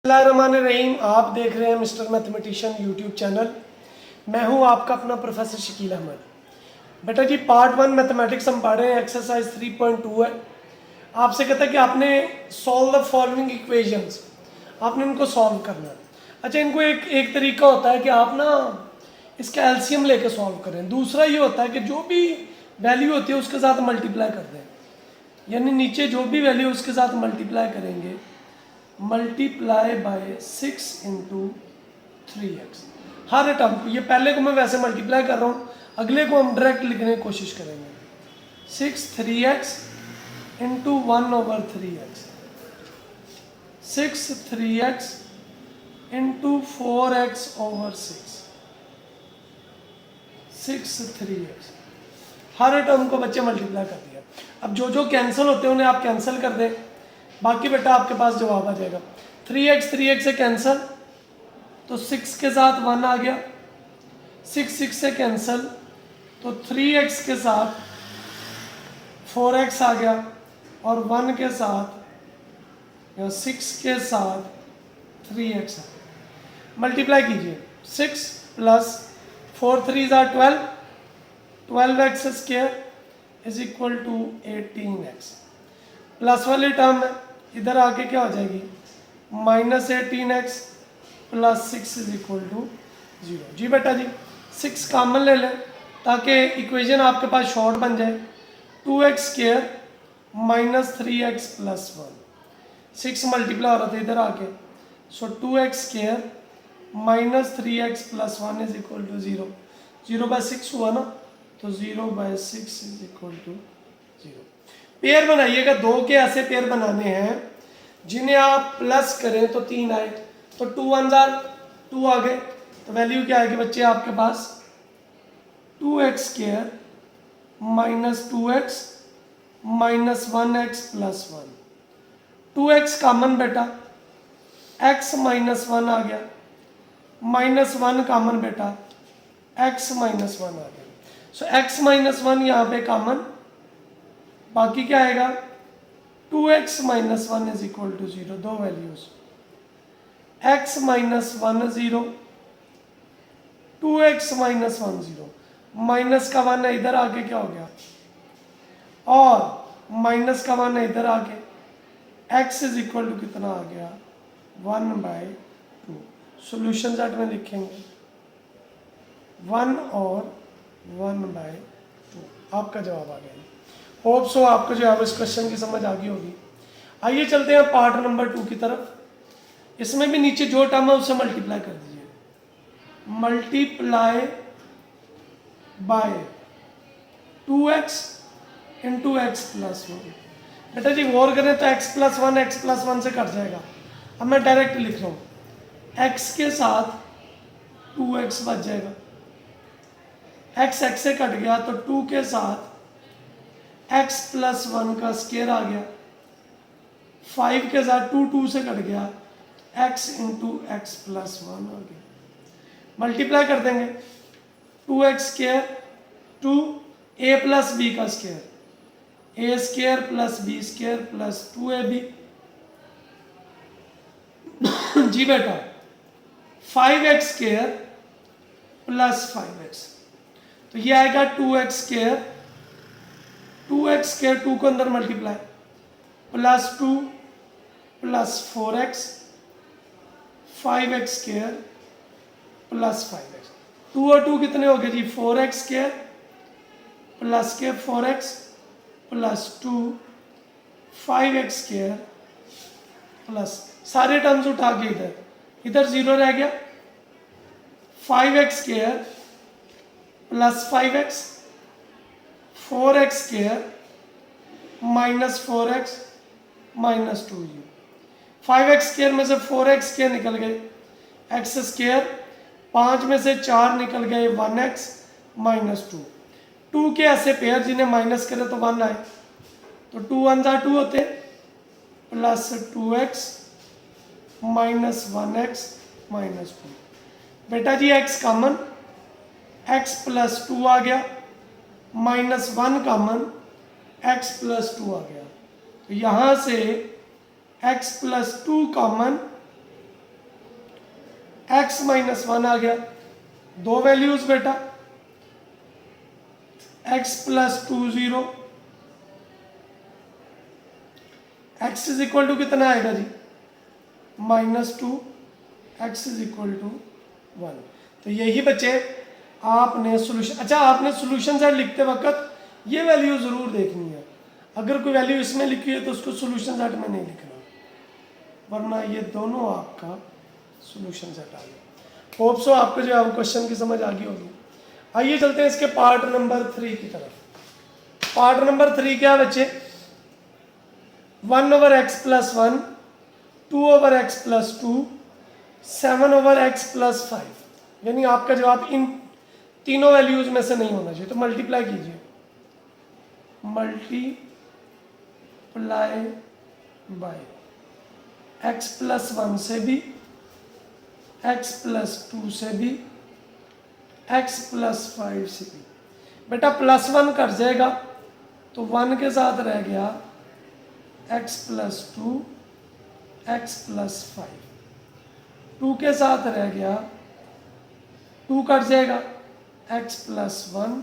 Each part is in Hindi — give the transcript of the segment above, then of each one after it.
बिस्मिल्लाहिर्रहमानिर्रहीम। आप देख रहे हैं मिस्टर मैथमेटिशियन यूट्यूब चैनल। मैं हूं आपका अपना प्रोफेसर शकील अहमद। बेटा जी, पार्ट 1 मैथमेटिक्स हम पढ़ रहे हैं, एक्सरसाइज 3.2 है। आपसे कहता है कि आपने सॉल्व द फॉलोइंग इक्वेशंस, आपने इनको सॉल्व करना है। अच्छा, इनको एक तरीका होता है कि आप ना इसका एलसीएम लेके सॉल्व करें। दूसरा ये होता है कि जो भी वैल्यू होती है उसके साथ मल्टीप्लाई कर दें, यानी नीचे जो भी वैल्यू उसके साथ मल्टीप्लाई करेंगे, multiply by 6 into 3x। Her term को, ये पहले को मैं वैसे मल्टीप्लाई कर रहा हूँ, अगले को हम डायरेक्ट लिखने की कोशिश करेंगे। 6 3x into 1/3x, 6 3x into 4x/6, 6 3x। हर टर्म को बच्चे मल्टीप्लाई कर दिया। अब जो जो कैंसिल होते हैं उन्हें आप कैंसिल कर दें, बाकी बेटा आपके पास जवाब आ जाएगा। 3x से कैंसिल तो 6 के साथ 1 आ गया, 6 से कैंसिल तो 3x के साथ 4x आ गया, और 1 के साथ या 6 के साथ 3x आ गया। मल्टीप्लाई कीजिए, 6 plus 4 3 12, 12x square is equal to 18x। Plus वाली टर्म है, इधर आके क्या हो जाएगी, -18x plus 6 is equal to 0। जी बेटा जी, 6 कॉमन ले लें ताकि इक्वेशन आपके पास शॉर्ट बन जाए। 2x square minus 3x plus 1, 6 multiply हो रहा था इधर आके, so 2x square minus 3x plus 1 is equal to 0। 0/6 हुआ ना, तो 0/6 इज इक्वल टू 0। पेयर बनाइएगा, दो के ऐसे पेयर बनाने हैं जिन्हें आप प्लस करें तो 3 आए, तो 2 1 2 आ गए, तो वैल्यू क्या आएगी बच्चे आपके पास, 2x square minus 2x minus 1x plus 1। 2x common बेटा, x माइनस 1 आ गया, माइनस 1 कॉमन बेटा, x माइनस 1 आ गया। सो x माइनस 1 यहाँ पे कॉमन, बाकी क्या आएगा, 2x minus 1 is equal to 0। दो values, x minus 1 0, 2x minus 1 0। Minus का 1 है इधर आके क्या हो गया, और माइनस का 1 है इधर आके, x इज इक्वल टू कितना आ गया, 1/2। सोल्यूशन सेट में लिखेंगे 1 और 1/2। आपका जवाब आ गया। होप सो आपको जो है इस क्वेश्चन की समझ आ गई होगी। आइए चलते हैं पार्ट नंबर 2 की तरफ। इसमें भी नीचे जो टर्म है उससे मल्टीप्लाई कर दीजिए, multiply by 2x into x plus 1। बेटा जी गौर करें तो x प्लस 1 से कट जाएगा। अब मैं डायरेक्ट लिख रहा हूँ, x के साथ 2x बच जाएगा, x से कट गया तो 2 के साथ x प्लस 1 का स्क्वायर आ गया, 5 के साथ 2 से कट गया, x इंटू x प्लस 1 आ गया। मल्टीप्लाई कर देंगे, 2x square 2 a plus b का square, a square plus b square plus 2ab। जी बेटा 5x स्क्वायर प्लस 5x, तो ये आएगा 2x स्क्वायर, 2x स्क्वायर 2 को अंदर multiply, plus 2 plus 4x, 5x square plus 5x। 2 और 2 कितने हो गए जी, 4x स्क्वायर प्लस के 4x plus 2, 5x square plus, सारे टर्म्स उठा के इधर 0 रह गया, 5x square plus 5x, 4x square minus 4x minus 2u। 5x square में से 4x स्क्वायर निकल गए, x स्क्वायर 5 में से 4 निकल गए, 1x माइनस 2। 2 के ऐसे पेयर जिन्हें माइनस करें तो 1 आए, तो 2 1 2 होते, plus 2x minus 1x minus 2। बेटा जी x कॉमन, x प्लस 2 आ गया, माइनस 1 कॉमन, x प्लस 2 आ गया। तो यहाँ से x plus 2 common, x minus 1 आ गया, दो वैल्यूज बेटा, x plus 2 0, x is equal to कितना आएगा जी, -2, x इज इक्वल टू 1। तो यही बच्चे आपने सोल्यूशन, अच्छा आपने सोल्यूशन सेट लिखते वक्त ये वैल्यू ज़रूर देखनी है। अगर कोई वैल्यू इसमें लिखी है तो उसको सोल्यूशन सेट में नहीं लिखना, वरना ये दोनों आपका सोल्यूशन सेट आ गया। होप सो आपको जो है क्वेश्चन की समझ आ गई होगी। आइए चलते हैं इसके पार्ट नंबर 3 की तरफ। पार्ट नंबर 3 क्या है बच्चे, 1/x plus 1, 2/x plus 2, 7/x plus 5। यानी आपका जवाब इन तीनों वैल्यूज में से नहीं होना चाहिए, तो मल्टीप्लाई कीजिए, मल्टीप्लाई बाय x प्लस 1 से भी, x प्लस 2 से भी, x प्लस 5 से भी। बेटा प्लस 1 कट जाएगा तो 1 के साथ रह गया x प्लस 2, x प्लस 5, 2 के साथ रह गया 2 कट जाएगा x प्लस 1,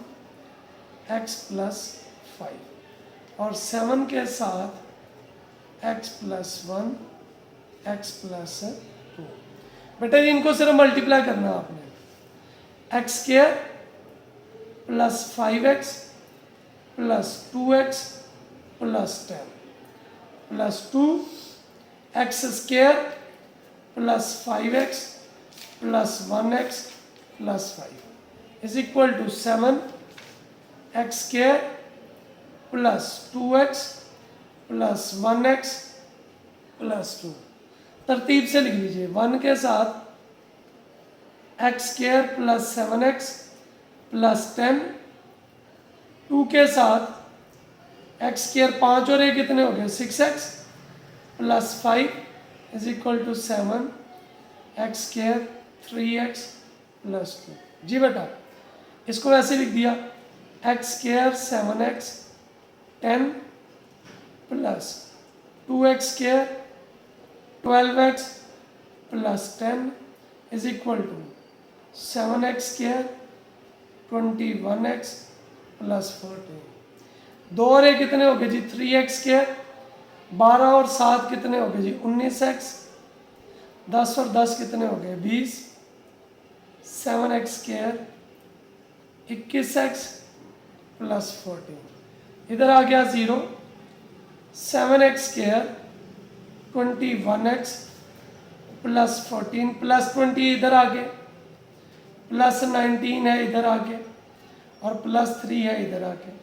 x प्लस 5, और 7 के साथ x प्लस 1, x प्लस 2। बेटा इनको सिर्फ मल्टीप्लाई करना है आपने, x square plus 5x plus 2x plus 10 plus 2 x square plus 5x plus 1x plus 5 is equal to 7 x square plus 2x plus 1x plus 2। तरतीब से लिख लीजिए, 1 के साथ x square plus 7x plus 10, 2 के साथ एक्स स्क्वायर 5 और 1 कितने हो गए 6x plus 5 is equal to 7 x square 3x plus 2। जी बेटा इसको वैसे लिख दिया, x square 7x 10 plus 2x square 12x plus 10 is equal to 7x square 21x plus 14। 2 और 1 कितने हो गए जी 3x स्क्वायर, 12 और 7 कितने हो गए जी 19x, 10 और 10 कितने हो गए 20, 7x स्क्वायर 21x प्लस 14। इधर आ गया 0, 7x square 21x plus 14 plus 20 इधर आगे, प्लस 19 है इधर आगे, और प्लस 3 है इधर आगे।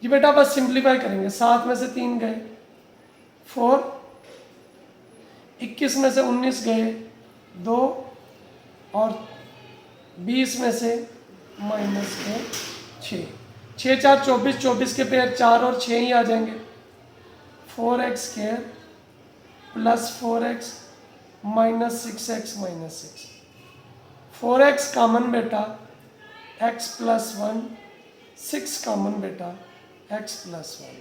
जी बेटा बस सिंप्लीफाई करेंगे, 7 में से 3 गए 4, 21 में से 19 गए 2, और 20 में से माइनस के 6, 6 4 24, 24 के पेयर 4 और 6 ही आ जाएंगे। 4x square plus 4x minus 6x minus 6, 4x common बेटा x प्लस 1, 6 कॉमन बेटा x प्लस 1।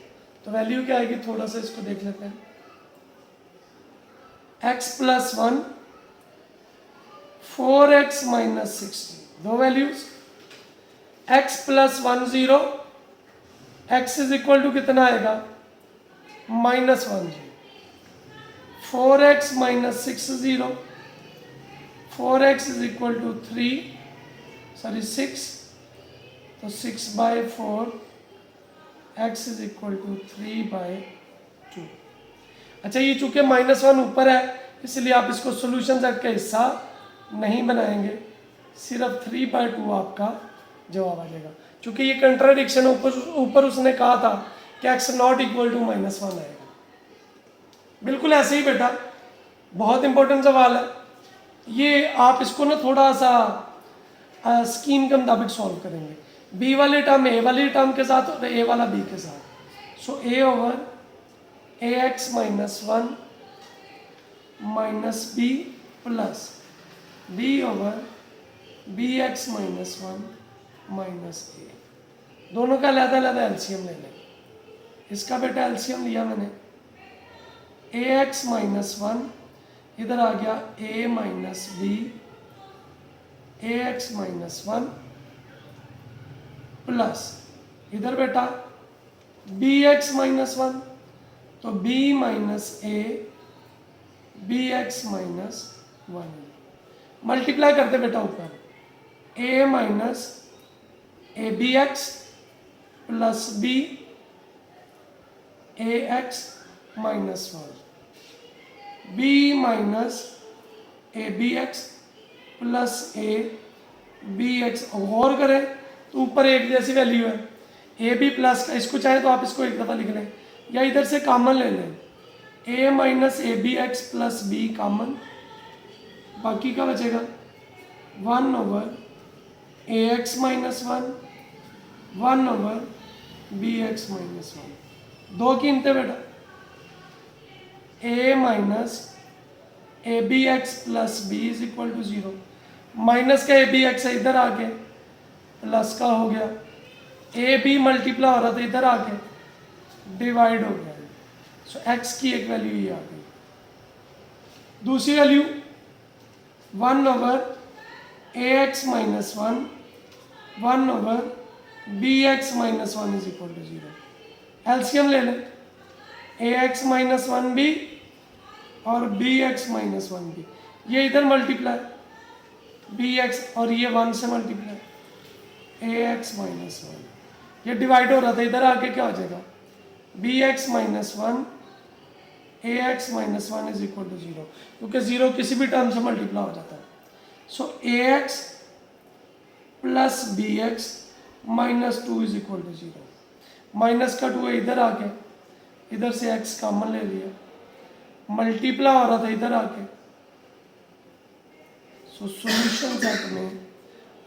तो वैल्यू क्या आएगी, थोड़ा सा इसको देख लेते हैं। x प्लस 1 4x माइनस 60, दो values, x plus 1 0, x is equal to कितना आएगा -1 जी, 4x minus 6 0, 4x is equal to 6, तो 6/4 x इज इक्वल टू 3/2। अच्छा ये चूंकि -1 ऊपर है इसलिए आप इसको सॉल्यूशन सेट का हिस्सा नहीं बनाएंगे, सिर्फ 3/2 आपका जवाब आ जाएगा। चूंकि ये कंट्राडिक्शन ऊपर उसने कहा था कि x नॉट इक्वल टू -1 आएगा। बिल्कुल ऐसे ही बेटा, बहुत इंपॉर्टेंट सवाल है ये। आप इसको ना थोड़ा सा स्कीम के मुताबिक सॉल्व करेंगे, बी वाले टर्म ए वाली टर्म के साथ और ए वाला बी के साथ। So A over ax minus 1 minus B plus B over bx minus 1 minus A, दोनों का अलग अलग एलसीएम ले लें। इसका बेटा एलसीएम लिया मैंने, ax माइनस 1 इधर आ गया a minus B A x minus one plus इधर बेटा बी एक्स माइनस वन, तो b minus A B x minus one multiply करते बेटा ऊपर a minus A B x plus B A x minus one B minus A B x plus A B x. गौर करें तो ऊपर एक जैसी वैल्यू है, ए बी प्लस का, इसको चाहे तो आप इसको एक दफ़ा लिख लें या इधर से कॉमन ले लें, A minus A B x plus B common, बाकी का बचेगा 1 ओवर ए x minus one 1 over B x minus one. दो कीमतें बेटा A minus A B x plus B is equal to 0, minus का ए बी एक्स इधर आके प्लस का हो गया, ए बी मल्टीप्लाई हो रहा था इधर आके डिवाइड हो गया। सो एक्स की एक वैल्यू ये आ गई। दूसरी value 1 over A x minus one 1 over B x minus one is equal to 0। LCM ले लें, a x minus one b और b x minus one b, ये इधर मल्टीप्लाई बी एक्स और ये 1 से multiply a x minus one, ये डिवाइड हो रहा था इधर आके क्या हो जाएगा b x minus one a x minus one is equal to 0, क्योंकि 0 किसी भी टर्म से मल्टीप्लाई हो जाता है। So A x plus B x minus two is equal to 0, minus का 2 है इधर आके, इधर से x कॉमन ले लिया, मल्टीप्लाई हो रहा था इधर आके। सो सॉल्यूशन सेट में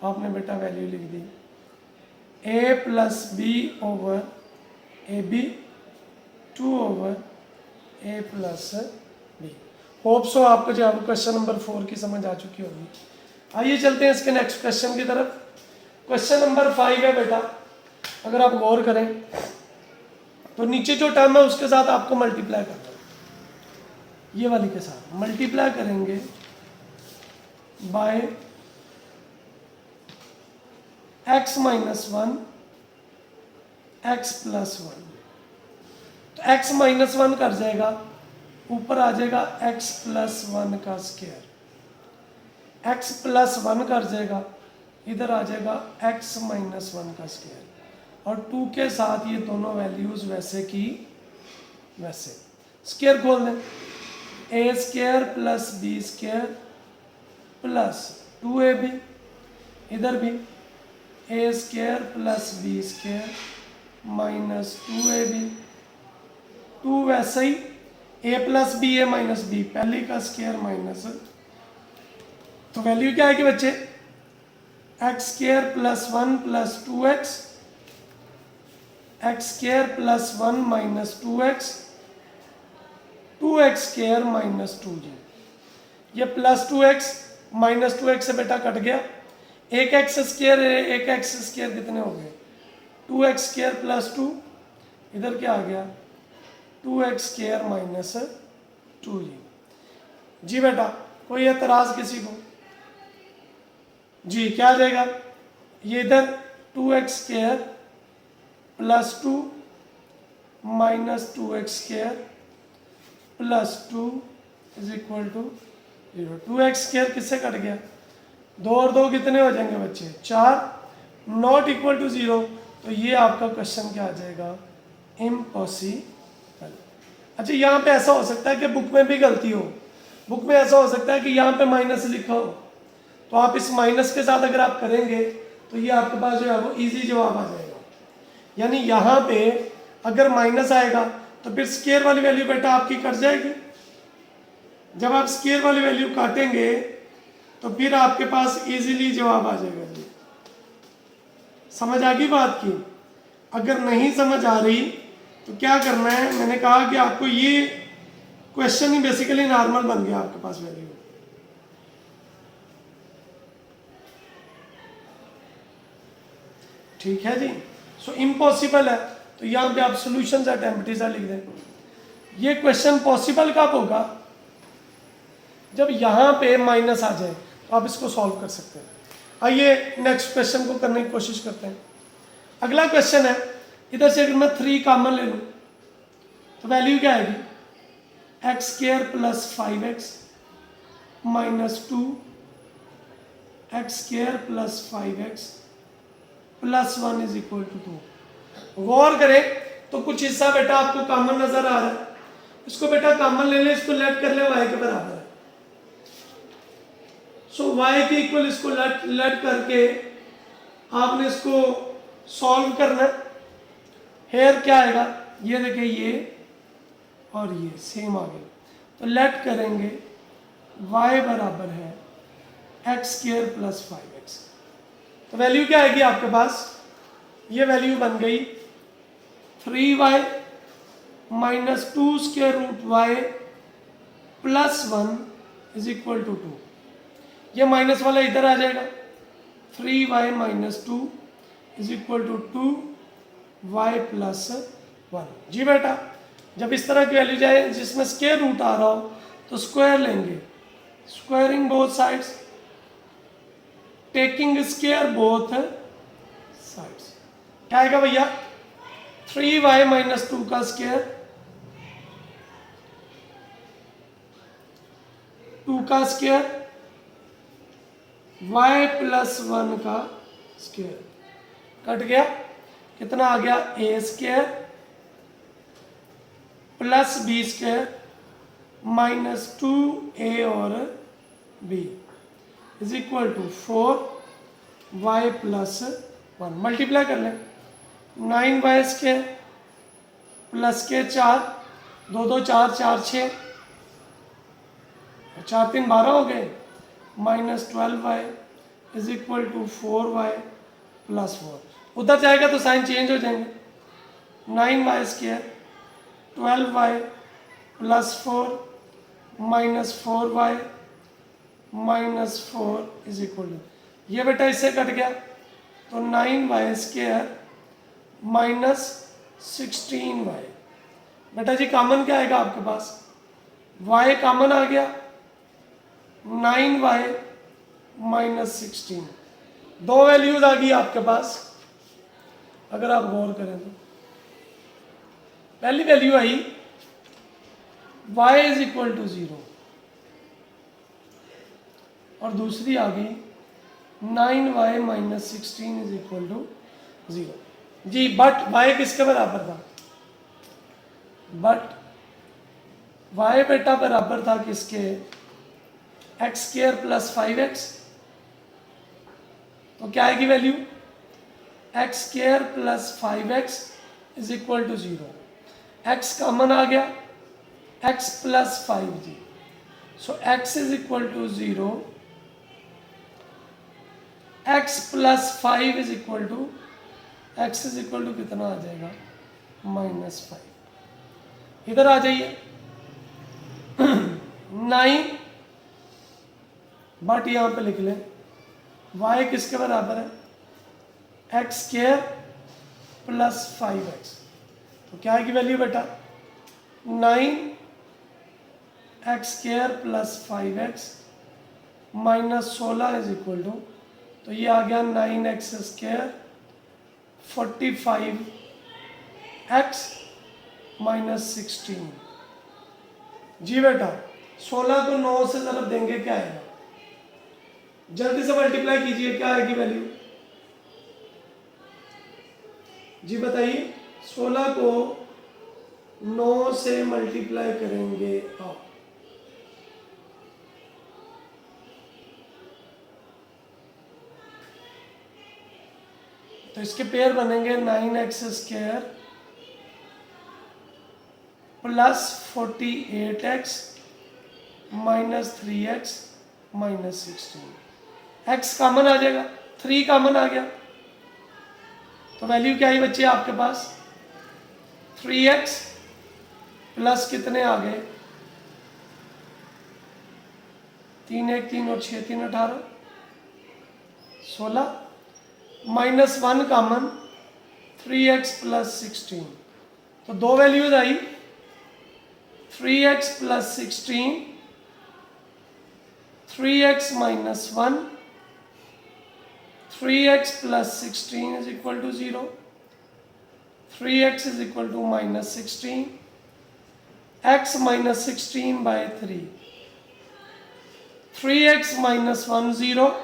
आपने बेटा वैल्यू लिख दी a plus B over a b 2 ओवर a plus b. Hope so आपको जो है क्वेश्चन नंबर 4 की समझ आ चुकी होगी। आइए चलते हैं इसके नेक्स्ट क्वेश्चन की तरफ। क्वेश्चन नंबर 5 है बेटा, अगर आप गौर करें तो नीचे जो टर्म है उसके साथ आपको मल्टीप्लाई करना है, ये वाली के साथ मल्टीप्लाई करेंगे by x minus one x plus one, तो x माइनस वन कर जाएगा, ऊपर आ जाएगा x प्लस वन का स्क्वायर, x प्लस वन कर जाएगा, इधर आ जाएगा x माइनस वन का स्क्वायर, और 2 के साथ ये दोनों वैल्यूज वैसे की वैसे। स्क्वायर खोल दें, A square plus B square plus 2ab, इधर भी A square plus B square minus 2ab, 2 वैसे ही A plus B A minus B, पहले का स्क्वायर माइनस, तो वैल्यू क्या है कि बच्चे x square plus one plus 2x, x square plus one minus 2x, 2x square minus 2g। ये प्लस 2x माइनस 2x से बेटा कट गया, एक एक्स स्क्वायर एक एक्स स्क्वायर कितने हो गए 2x स्क्वायर प्लस 2, इधर क्या आ गया 2x स्क्वायर माइनस 2g। जी बेटा कोई एतराज किसी को? जी क्या आ जाएगा, ये इधर 2x square plus 2 minus 2x square plus 2 is equal to 0। 2x square किससे कट गया, 2 और 2 कितने हो जाएंगे बच्चे 4, नॉट इक्वल टू 0, तो ये आपका क्वेश्चन क्या आ जाएगा इम्पॉसिबल। अच्छा यहाँ पे ऐसा हो सकता है कि बुक में भी गलती हो, बुक में ऐसा हो सकता है कि यहाँ पे माइनस लिखा हो, तो आप इस माइनस के साथ अगर आप करेंगे तो ये आपके पास जो है वो इजी जवाब आ जाएगा। यानी यहाँ पे अगर माइनस आएगा तो फिर स्क्वायर वाली वैल्यू बेटा आपकी कट जाएगी, जब आप स्क्वायर वाली वैल्यू काटेंगे तो फिर आपके पास इजीली जवाब आ जाएगा। जी समझ आ गई बात की? अगर नहीं समझ आ रही तो क्या करना है, मैंने कहा कि आपको ये क्वेश्चन ही बेसिकली नॉर्मल बन गया आपके पास वैल्यू। ठीक है जी, सो इम्पॉसिबल है तो यहाँ पे आप सॉल्यूशंस एट एम्प्टी सा लिख दें। ये क्वेश्चन पॉसिबल कब होगा, जब यहाँ पे माइनस आ जाए तो आप इसको सॉल्व कर सकते हैं। आइए नेक्स्ट क्वेश्चन को करने की कोशिश करते हैं। अगला क्वेश्चन है, इधर से अगर मैं 3 कॉमन ले लूँ तो वैल्यू क्या आएगी, x square plus 5x minus 2 x square plus 5x plus 1 is equal to 2। गौर करें तो कुछ हिस्सा बेटा आपको कॉमन नजर आ रहा है, इसको बेटा कॉमन ले ले, इसको लेट कर ले, y के बराबर है। सो y के इक्वल इसको लेट करके आपने इसको सॉल्व करना है। हेयर क्या आएगा, ये देखिए ये और ये सेम आ गए, तो लेट करेंगे y बराबर है एक्स स्क्वायर प्लस 5x। तो वैल्यू क्या आएगी आपके पास, ये वैल्यू बन गई 3y minus 2 square root y plus 1 is equal to 2। ये माइनस वाला इधर आ जाएगा, 3y minus 2 is equal to 2y plus 1। जी बेटा, जब इस तरह की वैल्यू जाए जिसमें स्क्वायर रूट आ रहा हो तो स्क्वायर लेंगे, squaring both sides, taking square both sides. क्या आएगा भैया, 3y माइनस 2 का स्क्वायर, 2 का स्क्वायर, y प्लस 1 का स्क्वायर, कट गया, कितना आ गया, a square plus b square minus 2a और b is equal to 4y plus 1। Multiply कर लें, 9y स्क्वायर प्लस के 4, 2 2 4 4 6, 4 3 12 हो गए, minus 12y is equal to 4y plus 4। उधर जाएगा तो साइन चेंज हो जाएंगे, 9y square 12y plus 4 minus 4y minus 4 is equal to, ये बेटा इससे कट गया तो 9y स्क्वायर माइनस 16y। बेटा जी कॉमन क्या आएगा आपके पास, y कॉमन आ गया, 9y माइनस 16, दो वैल्यूज आ गई आपके पास। अगर आप गौर करें तो पहली वैल्यू आई y इज इक्वल टू 0 और दूसरी आ गई 9y minus 16 is equal to 0। जी बट y किसके बराबर था, बट y बेटा बराबर था किसके, एक्स स्क्वायर प्लस 5x। तो क्या आएगी value, x square plus 5x is equal to 0। x common आ गया, x प्लस 5 जी, so x is equal to 0, x plus 5 is equal to, x is equal to कितना आ जाएगा, माइनस 5। इधर आ जाइए 9, बट यहाँ पे लिख लें y किसके बराबर है, एक्स स्क्वायर प्लस 5x। तो क्या आएगी वैल्यू बेटा, 9 x square plus 5x minus 16 is equal to, तो ये आ गया 9x स्क्वायर 45x माइनस 16। जी बेटा 16 को 9 से ज़रब देंगे क्या आएगा, जल्दी से मल्टीप्लाई कीजिए, क्या आएगी वैल्यू, जी बताइए, 16 को 9 से मल्टीप्लाई करेंगे आप, तो इसके पेयर बनेंगे 9x square plus 48x minus 3x minus 16। x common आ जाएगा, 3 कॉमन आ गया, तो वैल्यू क्या ही बच्चे आपके पास, 3x प्लस कितने आ गए, 3 1 3 और 6 3 18, 16 माइनस 1 कॉमन, 3x प्लस 16। तो दो values I, 3x plus 16 3x minus 1, 3x plus 16 is equal to 0, 3x is equal to minus 16, x minus 16 by 3, 3x minus 1 0,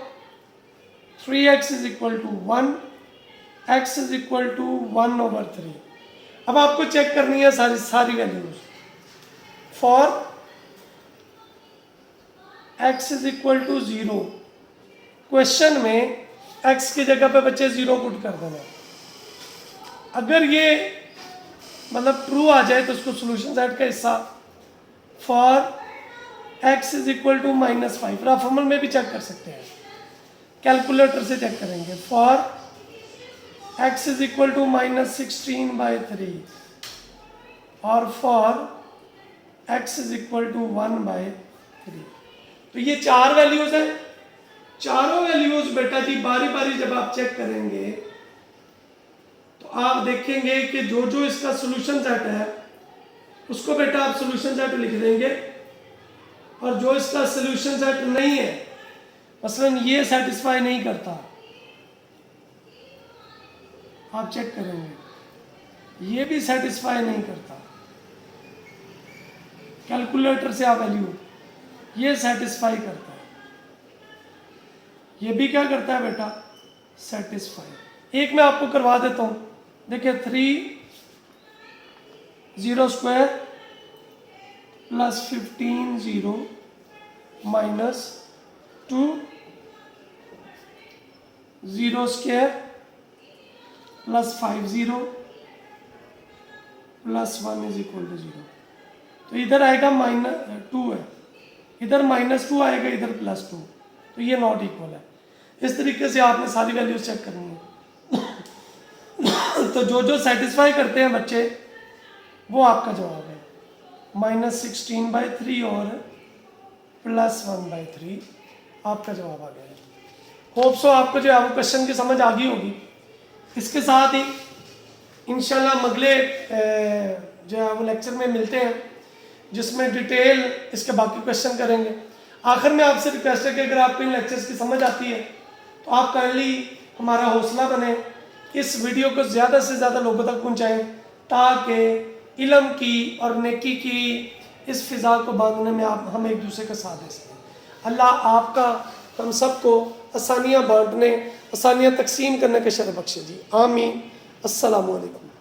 3x is equal to 1, x is equal to 1 over 3. अब आपको चेक करनी है सारी values. For x is equal to 0, question में x की जगह पे बच्चे 0 पुट कर देना. अगर ये मतलब ट्रू आ जाए तो उसको सोल्यूशन सेट का हिस्सा. For x is equal to -5, राफमल में भी चेक कर सकते हैं, कैलकुलेटर से चेक करेंगे. For x is equal to -16 by 3 और for x is equal to 1 by 3. तो ये 4 वैल्यूज हैं. चारों वैल्यूज बेटा जी बारी बारी जब आप चेक करेंगे तो आप देखेंगे कि जो जो इसका सोल्यूशन सेट है उसको बेटा आप सोल्यूशन सेट लिख देंगे, और जो इसका सोल्यूशन सेट नहीं है, मसलन ये सेटिस्फाई नहीं करता, आप चेक करेंगे ये भी सेटिस्फाई नहीं करता, कैलकुलेटर से आप वैल्यू, ये सेटिस्फाई करता है, ये भी क्या करता है बेटा, सेटिस्फाई. एक मैं आपको करवा देता हूं. देखिए 3 0 square plus 15 0 minus 2 0 square plus 5 0 plus 1 is equal to 0. तो इधर आएगा -2 है, इधर -2 आएगा, इधर +2, तो ये नॉट इक्वल है. इस तरीके से आपने सारी वैल्यूज चेक करनी है. तो जो जो सेटिस्फाई करते हैं बच्चे वो आपका जवाब है. -16 by 3 और +1 by 3 आपका जवाब आ गया है. होप सो आपको जो है वो क्वेश्चन की समझ आ गई होगी. इसके साथ ही इंशाल्लाह हम अगले जो है वो लेक्चर में मिलते हैं जिसमें डिटेल इसके बाकी क्वेश्चन करेंगे. आखिर में आपसे रिक्वेस्ट है कि अगर आपको इन लेक्चर्स की समझ आती है तो आप काइंडली हमारा हौसला बने, इस वीडियो को ज़्यादा से ज़्यादा लोगों तक पहुँचाएँ ताकि इल्म की और नेकी की इस फ़िज़ा को बांधने में हम एक दूसरे का साथ दे सकें. अल्लाह आपका हम सबको आसानियाँ बांटने, आसानियाँ तकसीम करने के शर्फ बख्शे जी. आमीन. अस्सलामु अलैकुम.